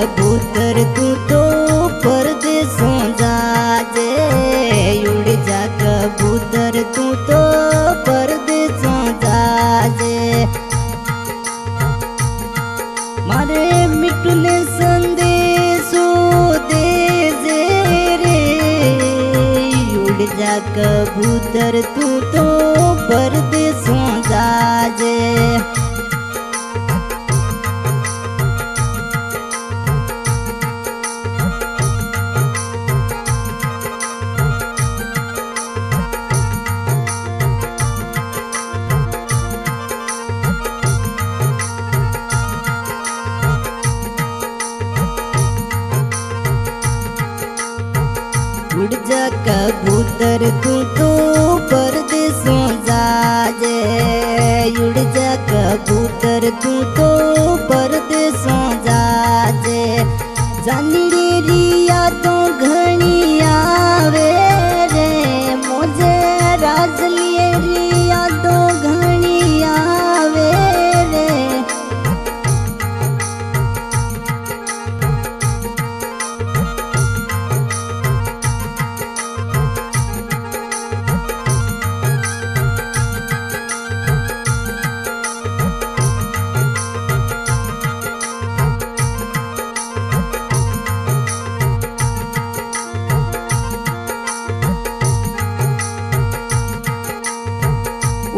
कबूतर तू तो परदेसों जाजे। उड़ जा कबूतर तू तो परदेसों जाजे। मारे मिट्टू ने संदेशो दे रे। उड़ जा कबूतर तू तो परदेसों जाजे। उड़ जा कबूतर तू तो परदेसों जाजे। उड़ जा कबूतर तू तो परदेसों जाजे। जानी री यादों घनी आवे रे। मुझे राजलिए री यादों घनी आवे रे।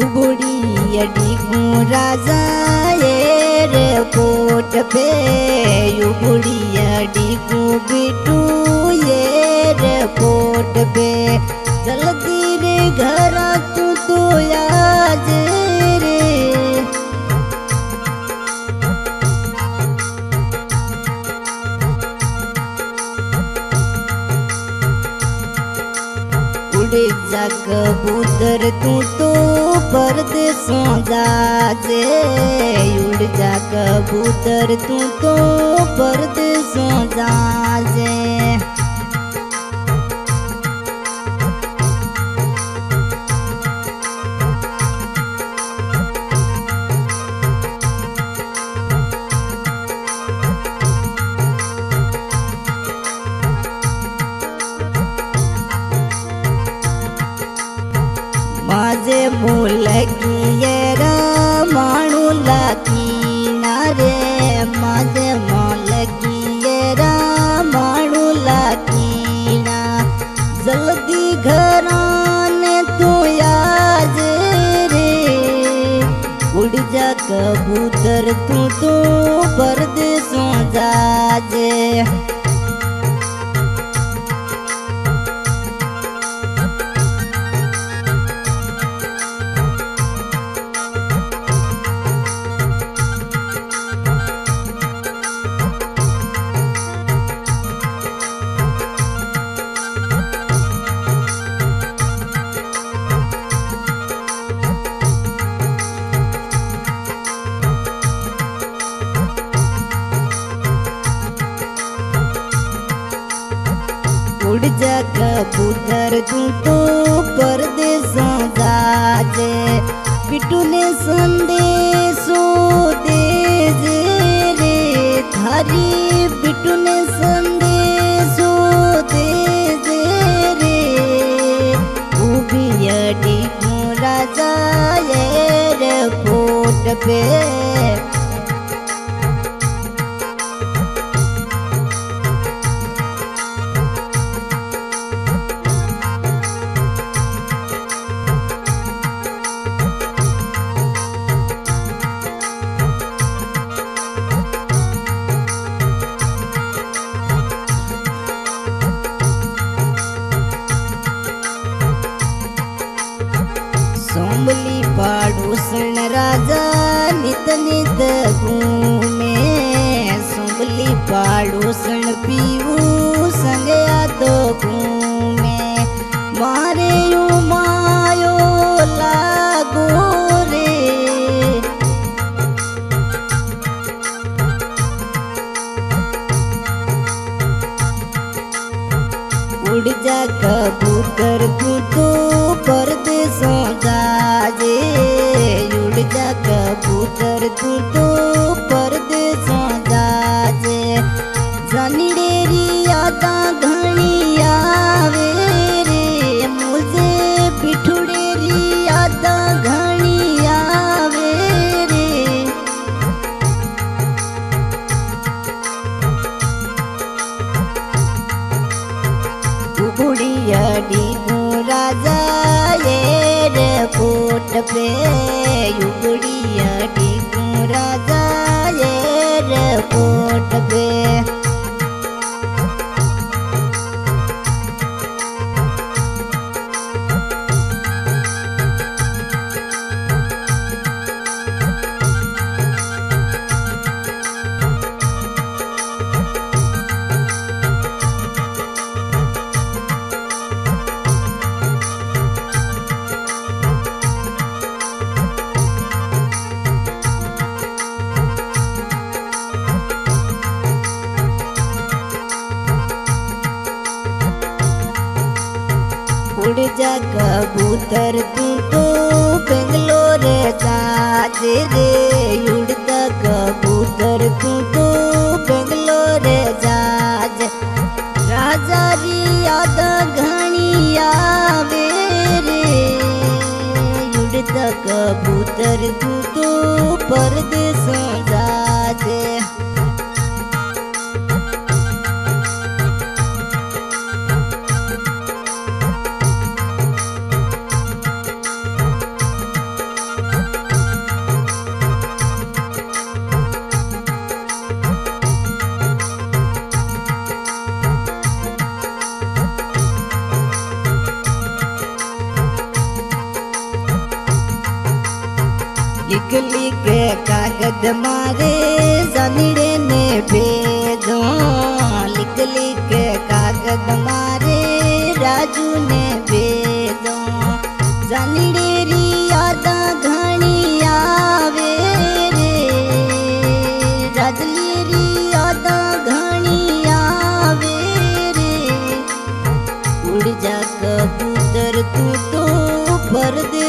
उबड़ी अड़ी राजा एयरपोर्ट पे। उबड़ी अड़ी बिटू एयरपोर्ट पे। जल्दी रे घर तू तो आज रे। उड़ जा कबूतर तू तो परदेसों जाजे। उड़ जा कबूतर तू तो परदेसों जाजे। माझे मुलगी माणू लागी ना रे। माझे मुलगी माणू लागी ना। जल्दी घराने तू आज रे। उड़ जा कबूतर तू तो परदेसों जाजे। उड़ जा कबूतर तू तो परदेसों जाजे। पिटू ने संदेशो दे रे। थारी पिटू ने संदेशो दे रे। उभी अड़ी राजा एयरपोर्ट पे। सोमली पाड़ोसन राजा नित नित घूमे। सोमली पाड़ोसन पीऊ संग यादो घूमे। मारे यू मायो लागो रे। उड़ जा कबूतर तू तो परदेसों जाजे। उड़ जा कबूतर तू तो परदेसों जाजे। ढीगू राजा एयरपोर्ट पे उगड़िया ढीगू राजा एयरपोर्ट पे उड़ जा कबूतर तू तो बेंगलोर जाज रे उड़ जा कबूतर तू तो बेंगलोर जाज राजा री याद घणी आवे रे उड़ जा कबूतर तू तो परदेस जाज लिख लिख कागज मारे जमीरे ने भेजो लिख लिख कागज मारे राजू ने भेजो जमीरे री याद घणी आवे रे राजली री याद घणी आवे रे उड़ जा कबूतर तू तो परदेस